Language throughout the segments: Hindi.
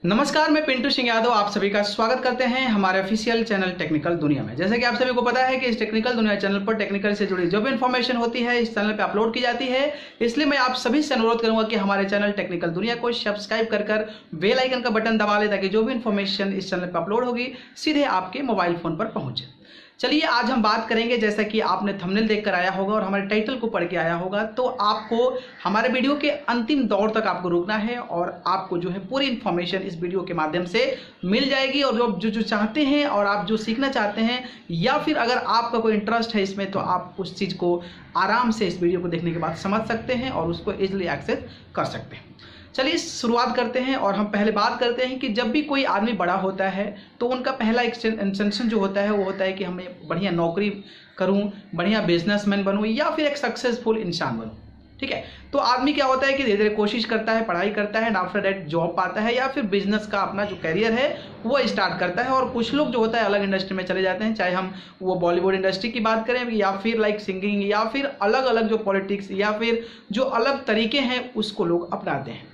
नमस्कार, मैं पिंटू सिंह यादव आप सभी का स्वागत करते हैं हमारे ऑफिशियल चैनल टेक्निकल दुनिया में। जैसे कि आप सभी को पता है कि इस टेक्निकल दुनिया चैनल पर टेक्निकल से जुड़ी जो भी इन्फॉर्मेशन होती है इस चैनल पे अपलोड की जाती है। इसलिए मैं आप सभी से अनुरोध करूंगा कि हमारे चैनल टेक्निकल दुनिया को सब्सक्राइब कर बेल आइकन का बटन दबा ले ताकि जो भी इन्फॉर्मेशन इस चैनल पर अपलोड होगी सीधे आपके मोबाइल फोन पर पहुंचे। चलिए आज हम बात करेंगे, जैसा कि आपने थंबनेल देखकर आया होगा और हमारे टाइटल को पढ़ के आया होगा, तो आपको हमारे वीडियो के अंतिम दौर तक आपको रुकना है और आपको जो है पूरी इन्फॉर्मेशन इस वीडियो के माध्यम से मिल जाएगी। और जो चाहते हैं और आप जो सीखना चाहते हैं या फिर अगर आपका कोई इंटरेस्ट है इसमें, तो आप उस चीज़ को आराम से इस वीडियो को देखने के बाद समझ सकते हैं और उसको ईजिली एक्सेस कर सकते हैं। चलिए शुरुआत करते हैं और हम पहले बात करते हैं कि जब भी कोई आदमी बड़ा होता है तो उनका पहला इंटेंशन जो होता है वो होता है कि हमें बढ़िया नौकरी करूं, बढ़िया बिजनेसमैन बनूं या फिर एक सक्सेसफुल इंसान बनूं। ठीक है, तो आदमी क्या होता है कि धीरे धीरे कोशिश करता है, पढ़ाई करता है, आफ्टर दैट जॉब पाता है या फिर बिजनेस का अपना जो कैरियर है वो स्टार्ट करता है। और कुछ लोग जो होता है अलग इंडस्ट्री में चले जाते हैं, चाहे हम वो बॉलीवुड इंडस्ट्री की बात करें या फिर लाइक सिंगिंग या फिर अलग अलग जो पॉलिटिक्स या फिर जो अलग तरीके हैं उसको लोग अपनाते हैं।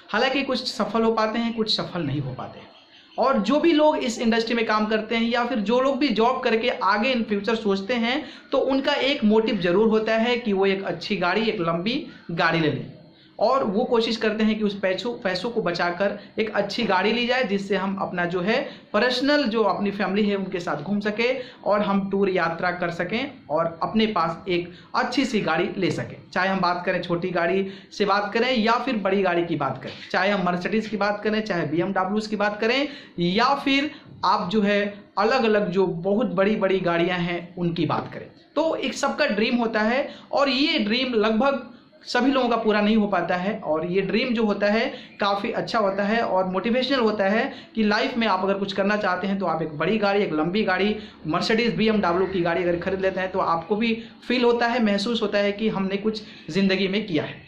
हालांकि कुछ सफल हो पाते हैं, कुछ सफल नहीं हो पाते हैं। और जो भी लोग इस इंडस्ट्री में काम करते हैं या फिर जो लोग भी जॉब करके आगे इन फ्यूचर सोचते हैं, तो उनका एक मोटिव जरूर होता है कि वो एक अच्छी गाड़ी, एक लंबी गाड़ी ले लें और वो कोशिश करते हैं कि उस पैसों को बचाकर एक अच्छी गाड़ी ली जाए, जिससे हम अपना जो है पर्सनल जो अपनी फैमिली है उनके साथ घूम सके और हम टूर यात्रा कर सकें और अपने पास एक अच्छी सी गाड़ी ले सकें। चाहे हम बात करें छोटी गाड़ी से बात करें या फिर बड़ी गाड़ी की बात करें, चाहे हम मर्सिडीज की बात करें, चाहे BMW की बात करें या फिर आप जो है अलग अलग जो बहुत बड़ी बड़ी गाड़ियां हैं उनकी बात करें। तो एक सबका ड्रीम होता है और ये ड्रीम लगभग सभी लोगों का पूरा नहीं हो पाता है। और ये ड्रीम जो होता है काफ़ी अच्छा होता है और मोटिवेशनल होता है कि लाइफ में आप अगर कुछ करना चाहते हैं तो आप एक बड़ी गाड़ी, एक लंबी गाड़ी, मर्सिडीज BMW की गाड़ी अगर खरीद लेते हैं तो आपको भी फील होता है, महसूस होता है कि हमने कुछ ज़िंदगी में किया है।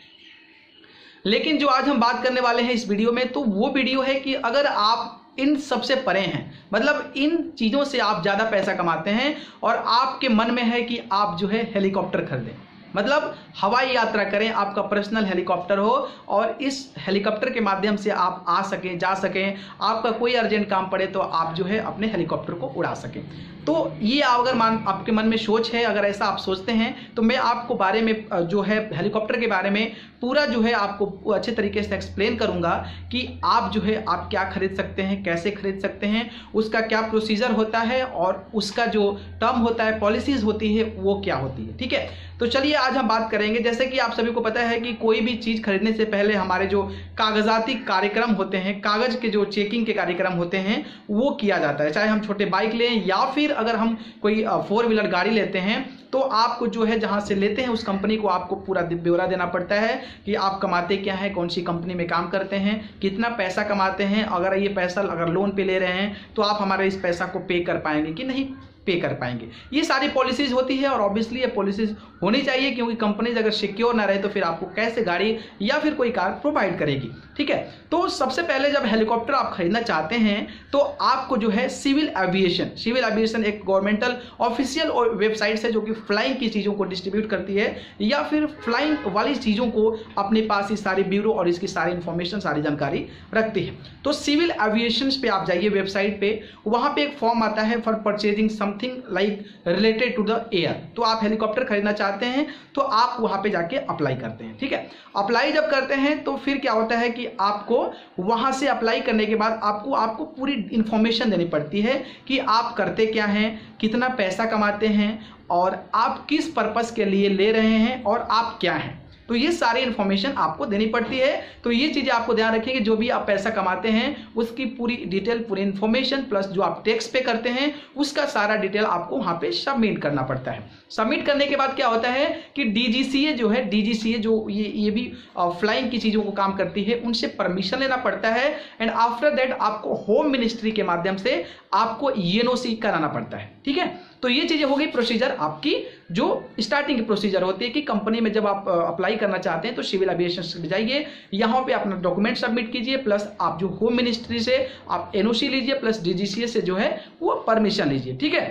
लेकिन जो आज हम बात करने वाले हैं इस वीडियो में, तो वो वीडियो है कि अगर आप इन सबसे परे हैं, मतलब इन चीज़ों से आप ज़्यादा पैसा कमाते हैं और आपके मन में है कि आप जो है हेलीकॉप्टर खरीदें, मतलब हवाई यात्रा करें, आपका पर्सनल हेलीकॉप्टर हो और इस हेलीकॉप्टर के माध्यम से आप आ सकें, जा सकें, आपका कोई अर्जेंट काम पड़े तो आप जो है अपने हेलीकॉप्टर को उड़ा सकें। तो ये अगर आपके मन में सोच है, अगर ऐसा आप सोचते हैं, तो मैं आपको बारे में जो है हेलीकॉप्टर के बारे में पूरा जो है आपको अच्छे तरीके से एक्सप्लेन करूंगा कि आप जो है आप क्या खरीद सकते हैं, कैसे खरीद सकते हैं, उसका क्या प्रोसीजर होता है और उसका जो टर्म होता है, पॉलिसीज होती है वो क्या होती है। ठीक है, तो चलिए आज हम बात करेंगे। जैसे कि आप सभी को पता है कि कोई भी चीज़ खरीदने से पहले हमारे जो कागजाती कार्यक्रम होते हैं, कागज के जो चेकिंग के कार्यक्रम होते हैं वो किया जाता है। चाहे हम छोटे बाइक लें या फिर अगर हम कोई 4 व्हीलर गाड़ी लेते हैं, तो आपको जो है जहां से लेते हैं उस कंपनी को आपको पूरा ब्यौरा देना पड़ता है कि आप कमाते क्या हैं, कौन सी कंपनी में काम करते हैं, कितना पैसा कमाते हैं, अगर ये पैसा अगर लोन पे ले रहे हैं तो आप हमारे इस पैसा को पे कर पाएंगे कि नहीं पे कर पाएंगे। ये सारी पॉलिसीज होती है और ऑब्वियसली ये पॉलिसीज होनी चाहिए, क्योंकि कंपनीज अगर सिक्योर ना रहे तो फिर आपको कैसे गाड़ी या फिर कोई कार प्रोवाइड करेगी। ठीक है, तो सबसे पहले जब हेलीकॉप्टर आप खरीदना चाहते हैं तो आपको जो है सिविल एविएशन एक गवर्नमेंटल ऑफिशियल वेबसाइट है जो कि फ्लाइंग की चीज़ों को डिस्ट्रीब्यूट करती है या फिर फ्लाइंग वाली चीज़ों को अपने पास ही सारी ब्यूरो और इसकी सारी इंफॉर्मेशन, सारी जानकारी रखती है। तो सिविल एविएशन पे आप जाइए वेबसाइट पे, वहाँ पे एक फॉर्म आता है for purchasing something like related to the air. तो आप हेलीकॉप्टर खरीदना चाहते हैं तो आप वहाँ पे जाके अप्लाई करते हैं। ठीक है, अप्लाई जब करते हैं तो फिर क्या होता है कि आपको वहाँ से अप्लाई करने के बाद आपको पूरी इंफॉर्मेशन देनी पड़ती है कि आप करते क्या हैं, कितना पैसा कमाते हैं और आप किस पर्पस के लिए ले रहे हैं और आप क्या हैं। तो ये सारी इन्फॉर्मेशन आपको देनी पड़ती है। तो ये चीज़ें आपको ध्यान रखिए कि जो भी आप पैसा कमाते हैं उसकी पूरी डिटेल, पूरी इन्फॉर्मेशन प्लस जो आप टैक्स पे करते हैं उसका सारा डिटेल आपको वहाँ पे सबमिट करना पड़ता है। सबमिट करने के बाद क्या होता है कि DGCA जो ये भी फ्लाइंग की चीज़ों को काम करती है, उनसे परमिशन लेना पड़ता है एंड आफ्टर दैट आपको होम मिनिस्ट्री के माध्यम से आपको NOC कराना पड़ता है। ठीक है, तो ये चीज़ें हो गई प्रोसीजर आपकी, जो स्टार्टिंग की प्रोसीजर होती है कि कंपनी में जब आप अप्लाई करना चाहते हैं तो सिविल एविएशन में जाइए, यहाँ पे अपना डॉक्यूमेंट सबमिट कीजिए प्लस आप जो होम मिनिस्ट्री से आप NOC लीजिए प्लस DGCA से जो है वो परमिशन लीजिए। ठीक है,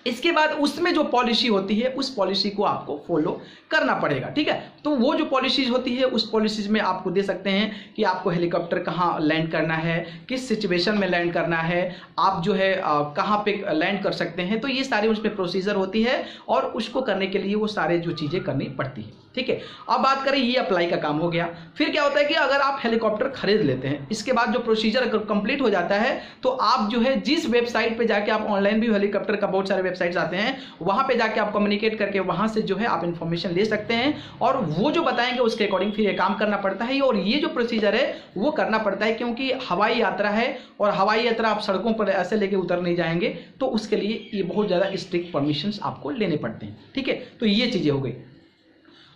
इसके बाद उसमें जो पॉलिसी होती है उस पॉलिसी को आपको फॉलो करना पड़ेगा, ठीक है। तो वो जो पॉलिसीज होती है उस पॉलिसीज में आपको दे सकते हैं कि आपको हेलीकॉप्टर कहाँ लैंड करना है, किस सिचुएशन में लैंड करना है, आप जो है कहाँ पे लैंड कर सकते हैं। तो ये सारी उसमें प्रोसीजर होती है और उसको करने के लिए वो सारे जो चीज़ें करनी पड़ती है, ठीक है। अब बात करें, ये अप्लाई का काम हो गया। फिर क्या होता है कि अगर आप हेलीकॉप्टर खरीद लेते हैं, इसके बाद जो प्रोसीजर अगर कंप्लीट हो जाता है तो आप जो है जिस वेबसाइट पे जाके आप ऑनलाइन भी हेलीकॉप्टर का बहुत सारे वेबसाइट्स आते हैं, वहां पे जाके आप कम्युनिकेट करके वहां से जो है आप इंफॉर्मेशन ले सकते हैं और वो जो बताएंगे उसके अकॉर्डिंग फिर ये काम करना पड़ता है। और ये जो प्रोसीजर है वो करना पड़ता है क्योंकि हवाई यात्रा है और हवाई यात्रा आप सड़कों पर ऐसे लेके उतर नहीं जाएंगे, तो उसके लिए ये बहुत ज़्यादा स्ट्रिक्ट परमिशंस आपको लेने पड़ते हैं, ठीक है। तो ये चीज़ें हो गई।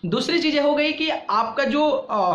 दूसरी चीज़ हो गई कि आपका जो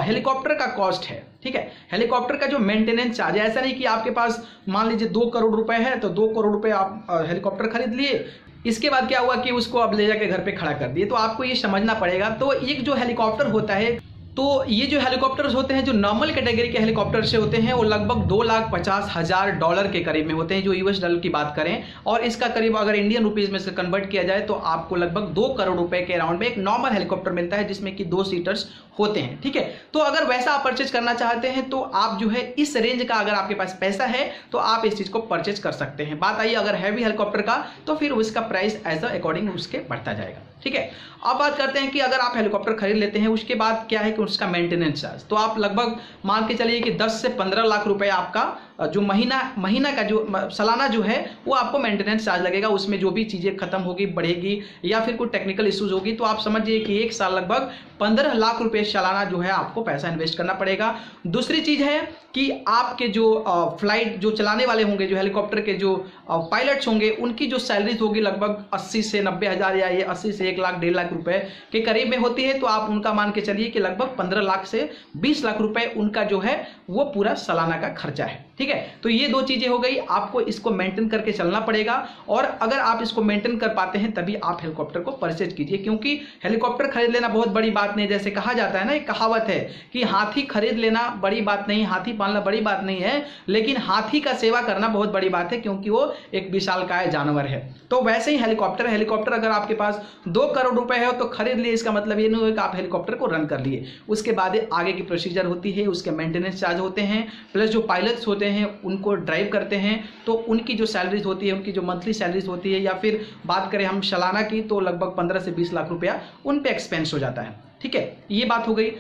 हेलीकॉप्टर का कॉस्ट है, ठीक है, हेलीकॉप्टर का जो मेंटेनेंस चार्ज है, ऐसा नहीं कि आपके पास मान लीजिए 2 करोड़ रुपए है तो 2 करोड़ रुपए आप हेलीकॉप्टर खरीद लिए, इसके बाद क्या हुआ कि उसको अब ले जाके घर पे खड़ा कर दिए। तो आपको ये समझना पड़ेगा। तो एक जो हेलीकॉप्टर होता है, तो ये जो हेलीकॉप्टर्स होते हैं जो नॉर्मल कैटेगरी के हेलीकॉप्टर से होते हैं वो लगभग $2,50,000 के करीब में होते हैं जो US डॉलर की बात करें, और इसका करीब अगर इंडियन रुपीज में से कन्वर्ट किया जाए तो आपको लगभग 2 करोड़ रुपए के अराउंड में एक नॉर्मल हेलीकॉप्टर मिलता है जिसमें कि 2 सीटर्स होते हैं, ठीक है। तो अगर वैसा आप परचेज करना चाहते हैं तो आप जो है इस रेंज का अगर आपके पास पैसा है तो आप इस चीज को परचेज कर सकते हैं। बात आई अगर हैवी हेलीकॉप्टर का तो फिर उसका प्राइस एज अकॉर्डिंग उसके बढ़ता जाएगा, ठीक है। अब बात करते हैं कि अगर आप हेलीकॉप्टर खरीद लेते हैं उसके बाद क्या है कि उसका मेंटेनेंस चार्ज, तो आप लगभग मान के चलिए कि 10 से 15 लाख रुपए आपका जो महीना का जो सालाना जो है वो आपको मेंटेनेंस चार्ज लगेगा। उसमें जो भी चीज़ें खत्म होगी, बढ़ेगी या फिर कोई टेक्निकल इश्यूज होगी तो आप समझिए कि एक साल लगभग 15 लाख रुपए सालाना जो है आपको पैसा इन्वेस्ट करना पड़ेगा। दूसरी चीज़ है कि आपके जो फ्लाइट जो चलाने वाले होंगे, जो हेलीकॉप्टर के जो पायलट्स होंगे, उनकी जो सैलरीज होगी लगभग 80 से 90 हज़ार या ये 80 से 1 लाख 1.5 लाख रुपए के करीब में होती है। तो आप उनका मान के चलिए कि लगभग 15 लाख से 20 लाख रुपए उनका जो है वो पूरा सालाना का खर्चा है, ठीक है। तो ये 2 चीजें हो गई, आपको इसको मेंटेन करके चलना पड़ेगा और अगर आप इसको मेंटेन कर पाते हैं तभी आप हेलीकॉप्टर को परचेज कीजिए, क्योंकि हेलीकॉप्टर खरीद लेना बहुत बड़ी बात नहीं। जैसे कहा जाता है ना, एक कहावत है कि हाथी खरीद लेना बड़ी बात नहीं, हाथी पालना बड़ी बात नहीं है, लेकिन हाथी का सेवा करना बहुत बड़ी बात है क्योंकि वो एक विशालकाय जानवर है। तो वैसे ही हेलीकॉप्टर अगर आपके पास 2 करोड़ रुपए है तो खरीद लिए, इसका मतलब ये नहीं हो कि आप हेलीकॉप्टर को रन कर लिए। उसके बाद आगे की प्रोसीजर होती है, उसके मेंटेनेंस चार्ज होते हैं, प्लस जो पायलट्स होते हैं उनको ड्राइव करते हैं तो उनकी जो सैलरीज होती है, उनकी जो मंथली सैलरीज होती है, या फिर बात करें हम सालाना की तो लगभग 15 से 20 लाख रुपया उन पे एक्सपेंस हो जाता है, ठीक है। ये बात हो गई।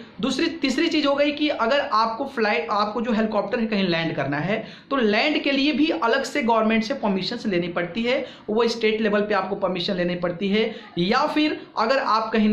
तीसरी चीज हो गई कि अगर आपको जो हेलीकॉप्टर है कहीं लैंड करना है तो लैंड के लिए भी अलग से गवर्नमेंट से परमिशन लेनी पड़ती है, वो स्टेट लेवल पे आपको परमिशन लेनी पड़ती है। या फिर अगर आप कहीं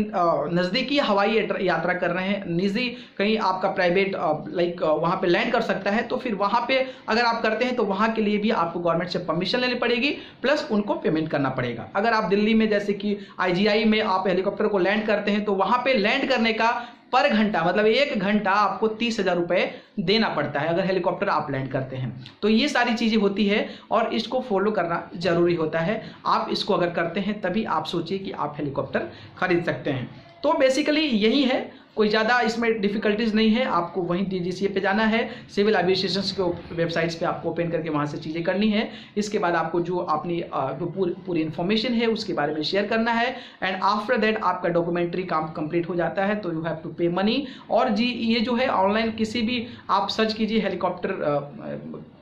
नजदीकी हवाई यात्रा कर रहे हैं, निजी कहीं आपका प्राइवेट लाइक वहां पे लैंड कर सकता है, तो फिर वहां पे अगर आप करते हैं तो वहां के लिए भी आपको गवर्नमेंट से परमिशन लेनी पड़ेगी, प्लस उनको पेमेंट करना पड़ेगा। अगर आप दिल्ली में जैसे कि IGI में आप हेलीकॉप्टर को लैंड करते हैं तो वहां पे लैंड करने का पर घंटा मतलब 1 घंटा आपको 30,000 रुपए देना पड़ता है अगर हेलीकॉप्टर आप लैंड करते हैं। तो ये सारी चीजें होती है और इसको फॉलो करना जरूरी होता है। आप इसको अगर करते हैं तभी आप सोचिए कि आप हेलीकॉप्टर खरीद सकते हैं। तो बेसिकली यही है, कोई ज़्यादा इसमें डिफिकल्टीज नहीं है। आपको वहीं DGCA पे जाना है, सिविल एविएशन के वेबसाइट्स पे आपको ओपन करके वहाँ से चीज़ें करनी है। इसके बाद आपको जो अपनी पूरी इन्फॉर्मेशन है उसके बारे में शेयर करना है एंड आफ्टर दैट आपका डॉक्यूमेंट्री काम कंप्लीट हो जाता है तो यू हैव टू पे मनी। और जी ये जो है ऑनलाइन किसी भी आप सर्च कीजिए हेलीकॉप्टर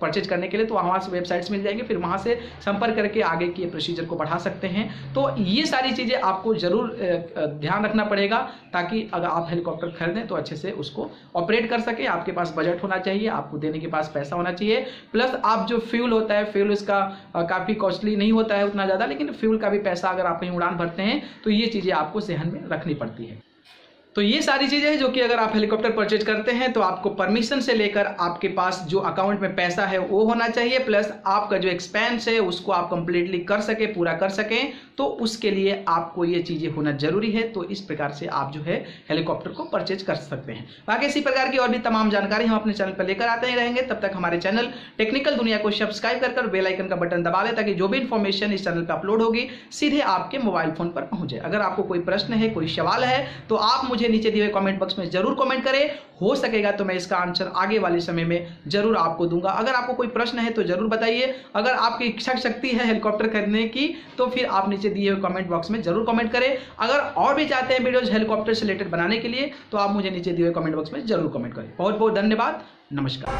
परचेज करने के लिए तो वहाँ से वेबसाइट्स मिल जाएंगे, फिर वहाँ से संपर्क करके आगे की प्रोसीजर को बढ़ा सकते हैं। तो ये सारी चीज़ें आपको जरूर ध्यान रखना पड़ेगा ताकि अगर आप हेलीकॉप्टर खरीदें तो अच्छे से उसको ऑपरेट कर सके। आपके पास बजट होना चाहिए, आपको देने के पास पैसा होना चाहिए, प्लस आप जो फ्यूल होता है, फ्यूल इसका काफ़ी कॉस्टली नहीं होता है उतना ज़्यादा, लेकिन फ्यूल का भी पैसा अगर आप कहीं उड़ान भरते हैं तो ये चीज़ें आपको ज़हन में रखनी पड़ती है। तो ये सारी चीज़ें हैं जो कि अगर आप हेलीकॉप्टर परचेज करते हैं तो आपको परमिशन से लेकर आपके पास जो अकाउंट में पैसा है वो होना चाहिए, प्लस आपका जो एक्सपेंस है उसको आप कंप्लीटली कर सके, पूरा कर सकें, तो उसके लिए आपको ये चीज़ें होना जरूरी है। तो इस प्रकार से आप जो है हेलीकॉप्टर को परचेज कर सकते हैं। बाकी इसी प्रकार की और भी तमाम जानकारी हम अपने चैनल पर लेकर आते ही रहेंगे। तब तक हमारे चैनल टेक्निकल दुनिया को सब्सक्राइब कर बेल आइकन का बटन दबा दें ताकि जो भी इन्फॉर्मेशन इस चैनल पर अपलोड होगी सीधे आपके मोबाइल फोन पर पहुंचे। अगर आपको कोई प्रश्न है, कोई सवाल है तो आप मुझे मुझे नीचे दिए हुए कमेंट बॉक्स में जरूर कमेंट करें। हो सकेगा तो मैं इसका आंसर आगे वाले समय में जरूर आपको दूंगा। अगर आपको कोई प्रश्न है तो जरूर बताइए। अगर आपकी इच्छा शक्ति है हेलीकॉप्टर खरीदने की तो फिर आप नीचे दिए हुए कमेंट बॉक्स में जरूर कमेंट करें। अगर और भी चाहते हैं वीडियोज हेलीकॉप्टर से रिलेटेड बनाने के लिए तो आप मुझे नीचे दिए हुए कमेंट बॉक्स में जरूर कमेंट करें। बहुत बहुत धन्यवाद। नमस्कार।